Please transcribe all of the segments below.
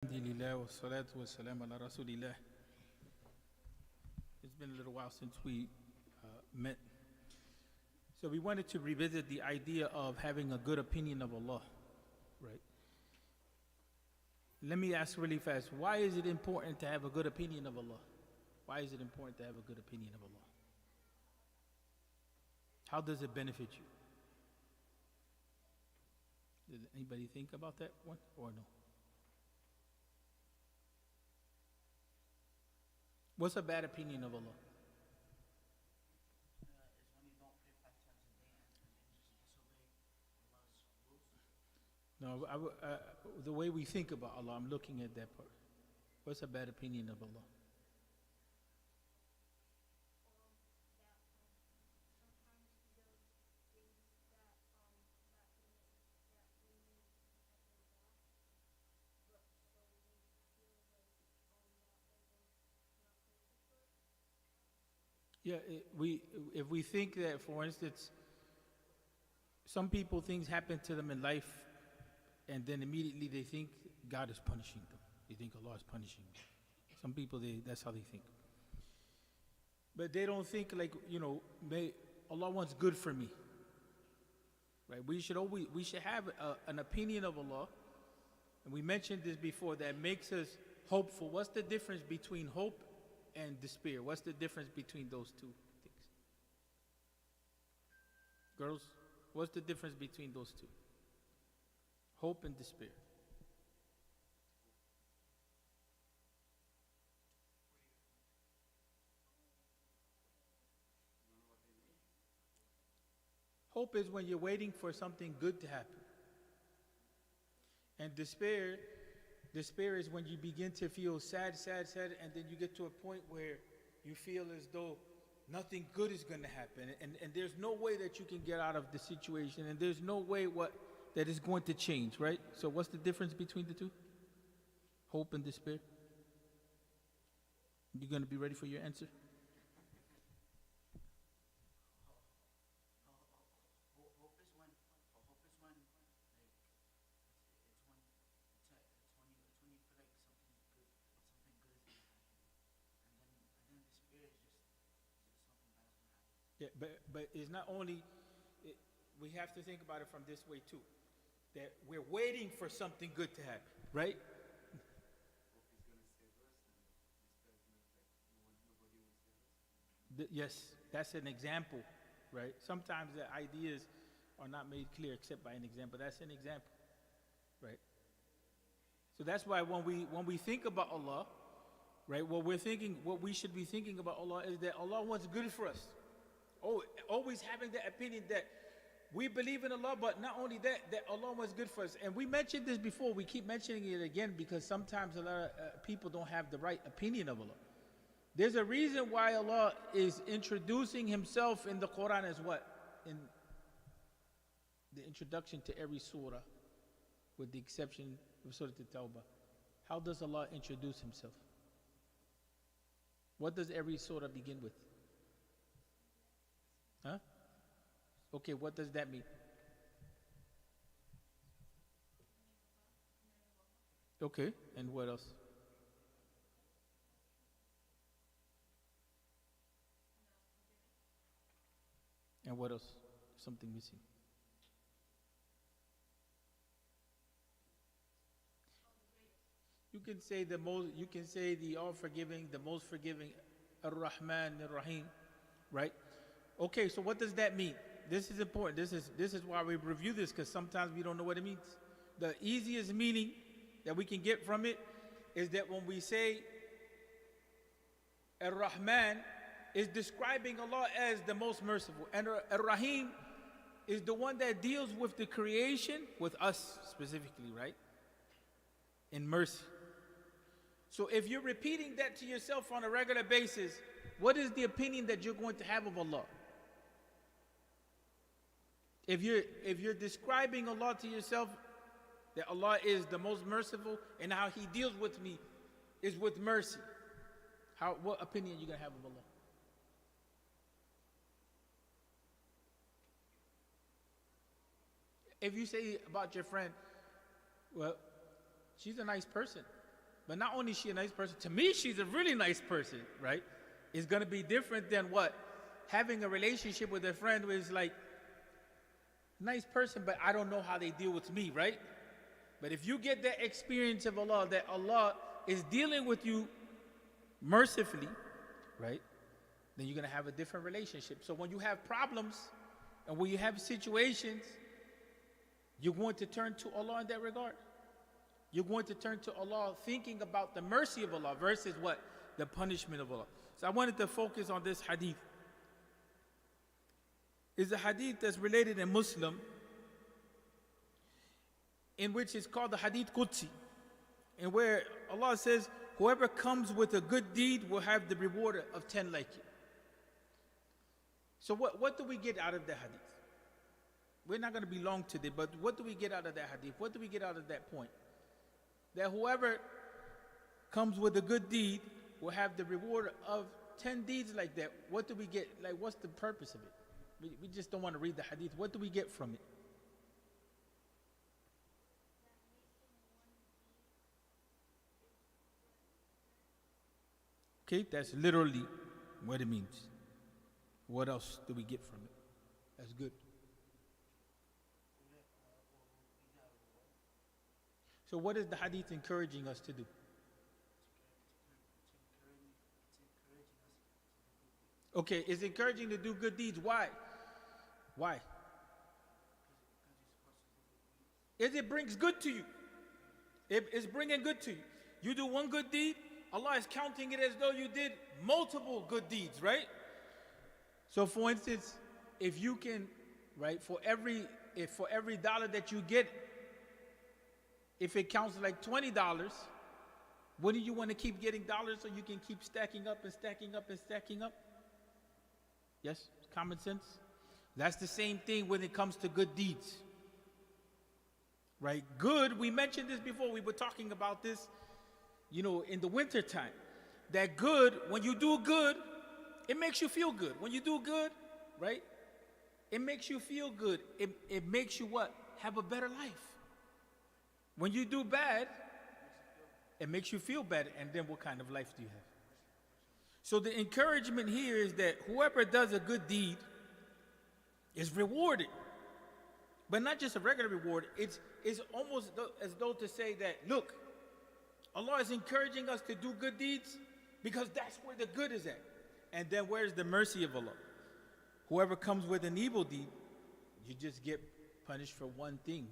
Alhamdulillah wa salatu wa salam ala Rasulillah. It's been a little while since we met. So we wanted to revisit the idea of having a good opinion of Allah, right? Let me ask really fast, why is it important to have a good opinion of Allah? Why is it important to have a good opinion of Allah? How does it benefit you? Did anybody think about that one or no? What's a bad opinion of Allah? No, the way we think about Allah, I'm looking at that part. What's a bad opinion of Allah? Yeah, if we think that, for instance, some people, things happen to them in life, and then immediately they think God is punishing them. They think Allah is punishing them. Some people, that's how they think. But they don't think like, Allah wants good for me. Right? We should have an opinion of Allah, and we mentioned this before, that makes us hopeful. What's the difference between hope and despair? What's the difference between those two things? Girls, what's the difference between those two? Hope and despair. Hope is when you're waiting for something good to happen. And despair is when you begin to feel sad, and then you get to a point where you feel as though nothing good is going to happen. And there's no way that you can get out of the situation, and there's no way that is going to change, right? So what's the difference between the two? Hope and despair? You going to be ready for your answer? Yeah, but it's not only, we have to think about it from this way too, that we're waiting for something good to happen, right? Yes, that's an example, right? Sometimes the ideas are not made clear except by an example. That's an example, right? So that's why when we think about Allah, right, what we should be thinking about Allah is that Allah wants good for us. Oh, always having the opinion that we believe in Allah, but not only that Allah wants good for us. And we mentioned this before. We keep mentioning it again because sometimes a lot of people don't have the right opinion of Allah. There's a reason why Allah is introducing Himself in the Quran as what? In the introduction to every surah, with the exception of Surah At-Tawbah. How does Allah introduce Himself? What does every surah begin with? Huh? Okay, what does that mean? Okay, and what else? And what else? Something missing. You can say the all forgiving, the most forgiving, Ar-Rahman, Ar-Rahim, right? Okay, so what does that mean? This is important. This is why we review this, because sometimes we don't know what it means. The easiest meaning that we can get from it is that when we say Ar-Rahman is describing Allah as the most merciful, and Ar-Rahim is the one that deals with the creation, with us specifically, right? In mercy. So if you're repeating that to yourself on a regular basis, what is the opinion that you're going to have of Allah? If you're describing Allah to yourself, that Allah is the most merciful, and how He deals with me is with mercy, what opinion are you going to have of Allah? If you say about your friend, well, she's a nice person, But not only is she a nice person, to me, she's a really nice person, right? It's going to be different than what? Having a relationship with a friend who is like, nice person, but I don't know how they deal with me, right? But if you get that experience of Allah, that Allah is dealing with you mercifully, right? Then you're going to have a different relationship. So when you have problems and when you have situations, you're going to turn to Allah in that regard. You're going to turn to Allah thinking about the mercy of Allah versus what? The punishment of Allah. So I wanted to focus on this hadith. It's a hadith that's related in Muslim, in which is called the hadith Qudsi, and where Allah says, whoever comes with a good deed will have the reward of 10 like it. So what do we get out of the hadith? We're not going to be long today, but what do we get out of that hadith? What do we get out of that point? That whoever comes with a good deed will have the reward of 10 deeds like that. What do we get? Like, what's the purpose of it? We just don't want to read the hadith. What do we get from it? Okay, that's literally what it means. What else do we get from it? That's good. So what is the hadith encouraging us to do? Okay, it's encouraging to do good deeds. Why? Why? It brings good to you. It's bringing good to you. You do one good deed, Allah is counting it as though you did multiple good deeds, right? So for instance, if you can, right, for every dollar that you get, if it counts like $20, wouldn't you want to keep getting dollars so you can keep stacking up and stacking up and stacking up? Yes, common sense. That's the same thing when it comes to good deeds. Right? Good, we mentioned this before. We were talking about this, in the winter time. That good, when you do good, it makes you feel good. When you do good, right? It makes you feel good. It makes you what? Have a better life. When you do bad, it makes you feel bad. And then what kind of life do you have? So the encouragement here is that whoever does a good deed is rewarded. But not just a regular reward. It's almost as though to say that, look, Allah is encouraging us to do good deeds because that's where the good is at. And then where's the mercy of Allah? Whoever comes with an evil deed, you just get punished for one thing.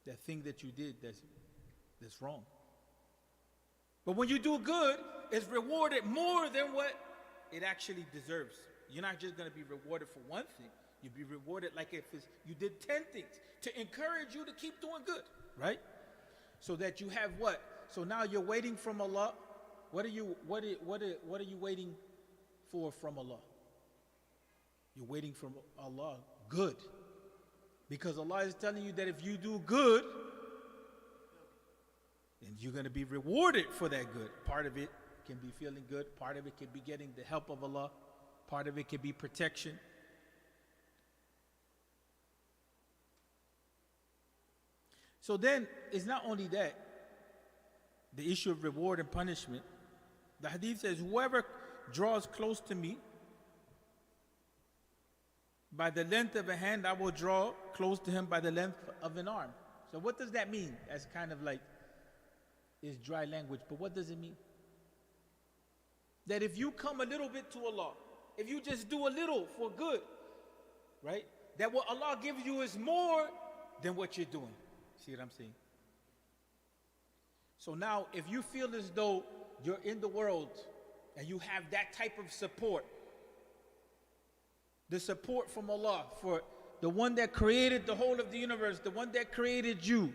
That thing that you did that's wrong. But when you do good, it's rewarded more than what it actually deserves. You're not just going to be rewarded for one thing. You'll be rewarded like if you did 10 things to encourage you to keep doing good, right? So that you have what? So now you're waiting from Allah. What are you waiting for from Allah? You're waiting from Allah good. Because Allah is telling you that if you do good, then you're going to be rewarded for that good. Part of it can be feeling good. Part of it can be getting the help of Allah. Part of it can be protection. So then, it's not only that, the issue of reward and punishment. The hadith says, whoever draws close to me, by the length of a hand, I will draw close to him by the length of an arm. So what does that mean? That's kind of like, it's dry language, but what does it mean? That if you come a little bit to Allah, if you just do a little for good, right? That what Allah gives you is more than what you're doing. See what I'm saying? So now, if you feel as though you're in the world and you have that type of support, the support from Allah, for the one that created the whole of the universe, the one that created you.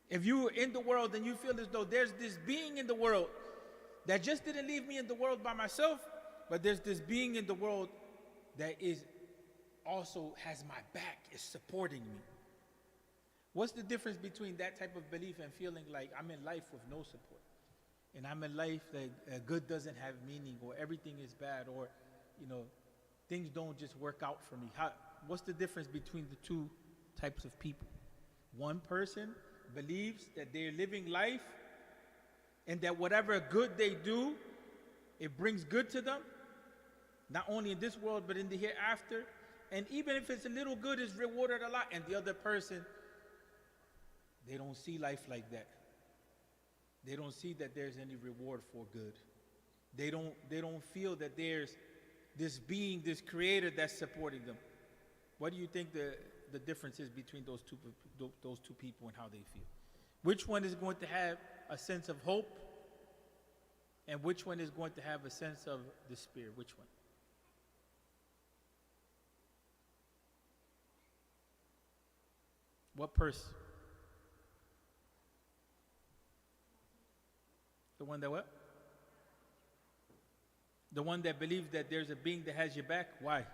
If you are in the world and you feel as though there's this being in the world that just didn't leave me in the world by myself, but there's this being in the world that is also has my back, is supporting me. What's the difference between that type of belief and feeling like I'm in life with no support? And I'm in life that good doesn't have meaning, or everything is bad, or, things don't just work out for me. What's the difference between the two types of people? One person believes that they're living life and that whatever good they do, it brings good to them, not only in this world, but in the hereafter. And even if it's a little good, it's rewarded a lot. And the other person, they don't see life like that. They don't see that there's any reward for good. They don't feel that there's this being, this creator that's supporting them. What do you think the difference is between those two people and how they feel? Which one is going to have a sense of hope, and which one is going to have a sense of despair? Which one? What person? The one that what? The one that believes that there's a being that has your back? Why?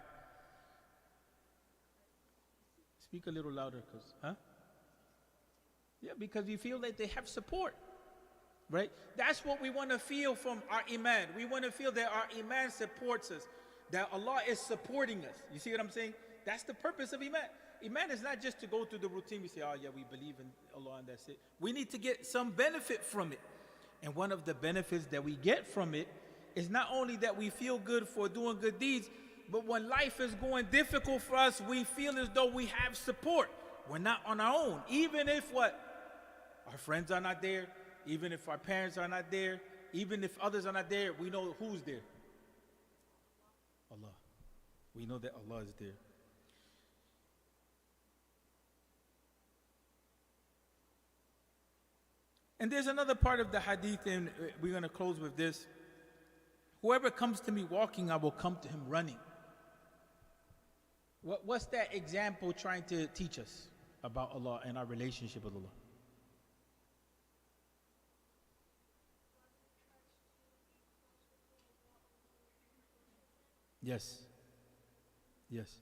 Speak a little louder, huh? Yeah, because you feel that they have support, right? That's what we want to feel from our iman. We want to feel that our iman supports us, that Allah is supporting us. You see what I'm saying? That's the purpose of iman. Iman is not just to go through the routine. We say, oh yeah, we believe in Allah and that's it. We need to get some benefit from it. And one of the benefits that we get from it is not only that we feel good for doing good deeds, but when life is going difficult for us, we feel as though we have support. We're not on our own. Even if what? Our friends are not there, even if our parents are not there, even if others are not there, we know who's there. Allah. We know that Allah is there. And there's another part of the hadith, and we're going to close with this. Whoever comes to me walking, I will come to him running. What's that example trying to teach us about Allah and our relationship with Allah? Yes. Yes.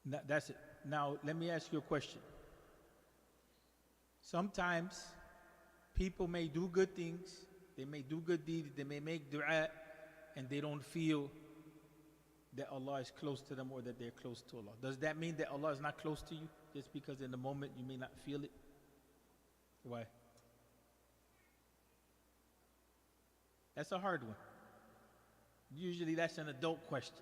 That's it. Now, let me ask you a question. Sometimes people may do good things, they may do good deeds, they may make dua, and they don't feel that Allah is close to them or that they're close to Allah. Does that mean that Allah is not close to you just because in the moment you may not feel it? Why? That's a hard one. Usually that's an adult question.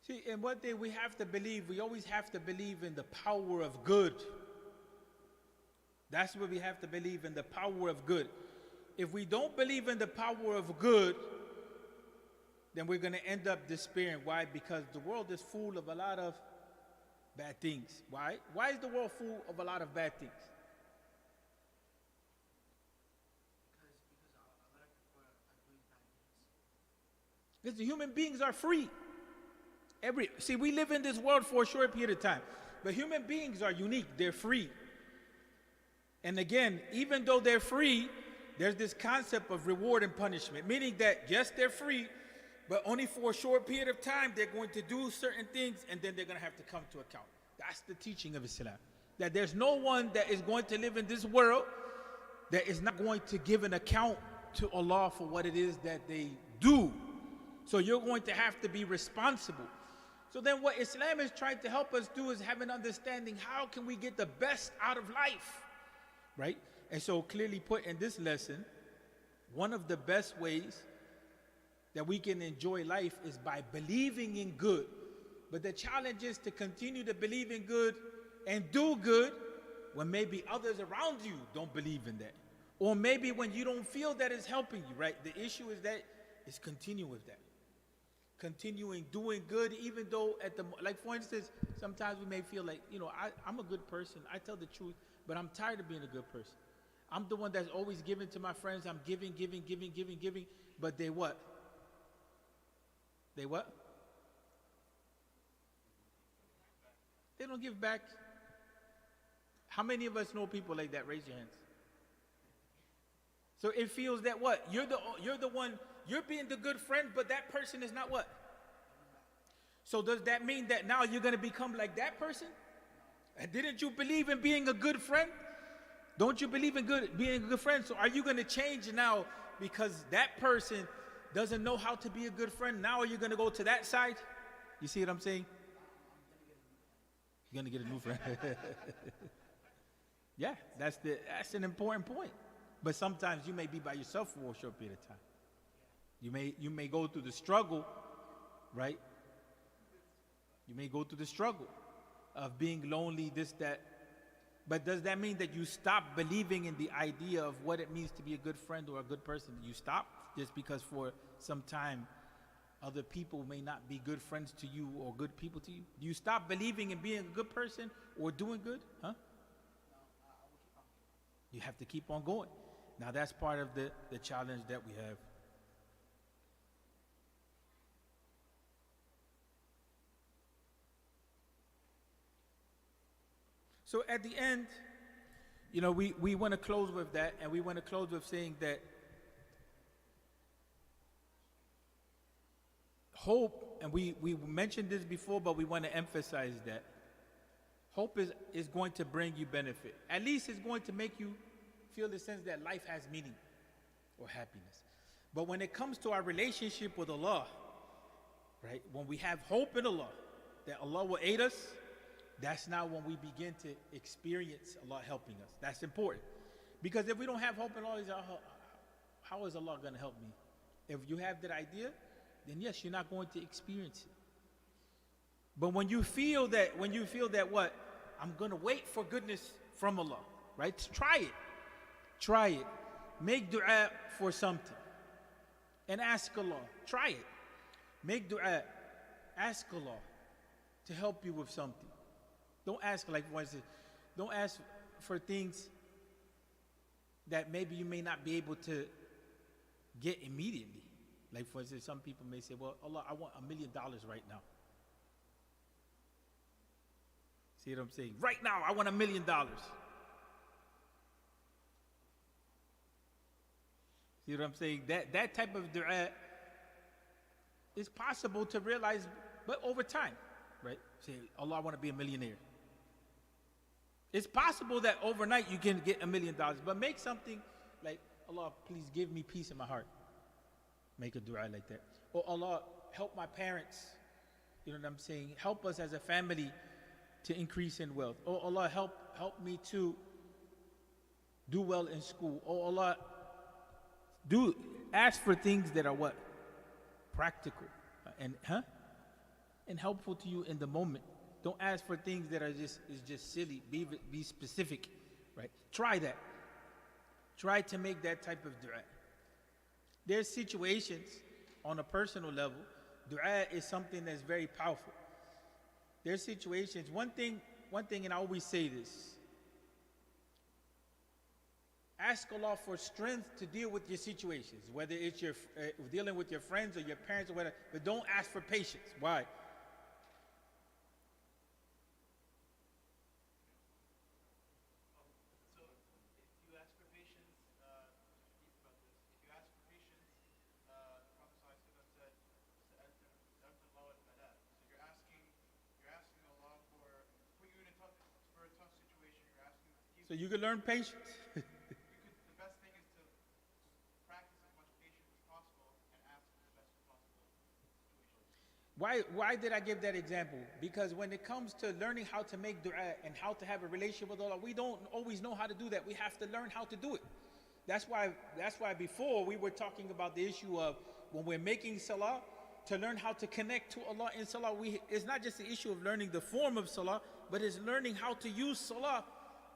See, and one thing we have to believe, we always have to believe in the power of good. That's what we have to believe in, the power of good. If we don't believe in the power of good, then we're going to end up despairing. Why? Because the world is full of a lot of bad things. Why? Why is the world full of a lot of bad things? Because the human beings are free. See, we live in this world for a short period of time, but human beings are unique. They're free. And again, even though they're free, there's this concept of reward and punishment, meaning that yes, they're free, but only for a short period of time, they're going to do certain things, and then they're going to have to come to account. That's the teaching of Islam. That there's no one that is going to live in this world that is not going to give an account to Allah for what it is that they do. So you're going to have to be responsible. So then what Islam is trying to help us do is have an understanding, how can we get the best out of life, right? And so clearly put in this lesson, one of the best ways that we can enjoy life is by believing in good. But the challenge is to continue to believe in good and do good when maybe others around you don't believe in that. Or maybe when you don't feel that it's helping you, right? The issue is that it's continue with that. Continuing doing good, even though like for instance, sometimes we may feel like, I'm a good person, I tell the truth, but I'm tired of being a good person. I'm the one that's always giving to my friends, I'm giving, but they what? They what? They don't give back. How many of us know people like that? Raise your hands. So it feels that what? You're the one, you're being the good friend, but that person is not what? So does that mean that now you're going to become like that person? Didn't you believe in being a good friend? Don't you believe in being a good friend? So are you going to change now because that person doesn't know how to be a good friend? Now are you going to go to that side? You see what I'm saying? You're going to get a new friend. Yeah, that's an important point. But sometimes you may be by yourself for a short period of time. You may go through the struggle, right? You may go through the struggle of being lonely, this, that. But does that mean that you stop believing in the idea of what it means to be a good friend or a good person? You stop just because for some time other people may not be good friends to you or good people to you? Do you stop believing in being a good person or doing good? Huh? You have to keep on going. Now that's part of the challenge that we have. So at the end, you know, we want to close with that, and we want to close with saying that hope, and we mentioned this before, but we want to emphasize that hope is going to bring you benefit. At least it's going to make you feel the sense that life has meaning or happiness. But when it comes to our relationship with Allah, right, when we have hope in Allah, that Allah will aid us, that's now when we begin to experience Allah helping us. That's important. Because if we don't have hope in Allah, how is Allah going to help me? If you have that idea, then yes, you're not going to experience it. But when you feel that what? I'm going to wait for goodness from Allah, right? Try it. Try it. Make dua for something and ask Allah. Try it. Make dua. Ask Allah to help you with something. Don't ask, like for instance, don't ask for things that maybe you may not be able to get immediately. Like for instance, some people may say, well, Allah, I want $1 million right now. See what I'm saying? Right now, I want $1 million. See what I'm saying? That type of dua is possible to realize, but over time, right? Say, Allah, I want to be a millionaire. It's possible that overnight you can get $1 million, but make something like, Allah, please give me peace in my heart. Make a dua like that. Or Allah, help my parents. You know what I'm saying? Help us as a family to increase in wealth. Oh Allah, help me to do well in school. Oh Allah, ask for things that are what? Practical and helpful to you in the moment. Don't ask for things that are just silly. Be specific, right? Try that. Try to make that type of dua. There's situations on a personal level. Dua is something that's very powerful. There's situations. One thing, and I always say this. Ask Allah for strength to deal with your situations, whether it's your dealing with your friends or your parents or whatever. But don't ask for patience. Why? So you can learn patience. The best thing is to practice as much patience as possible and ask for the best possible situation. Why did I give that example? Because when it comes to learning how to make dua and how to have a relationship with Allah, we don't always know how to do that. We have to learn how to do it. That's why before we were talking about the issue of when we're making salah, to learn how to connect to Allah in salah, it's not just the issue of learning the form of salah, but it's learning how to use salah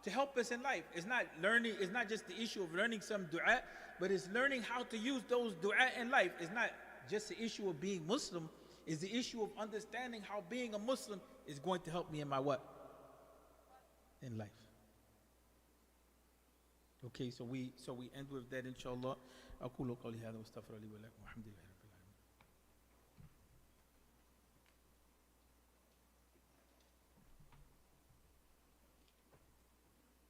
to help us in life. It's not just the issue of learning some dua, but it's learning how to use those dua in life. It's not just the issue of being Muslim, it's the issue of understanding how being a Muslim is going to help me in my what? In life. Okay, so we end with that, inshallah. أقول قولي هذا واستغفر لي ولكم والحمد لله.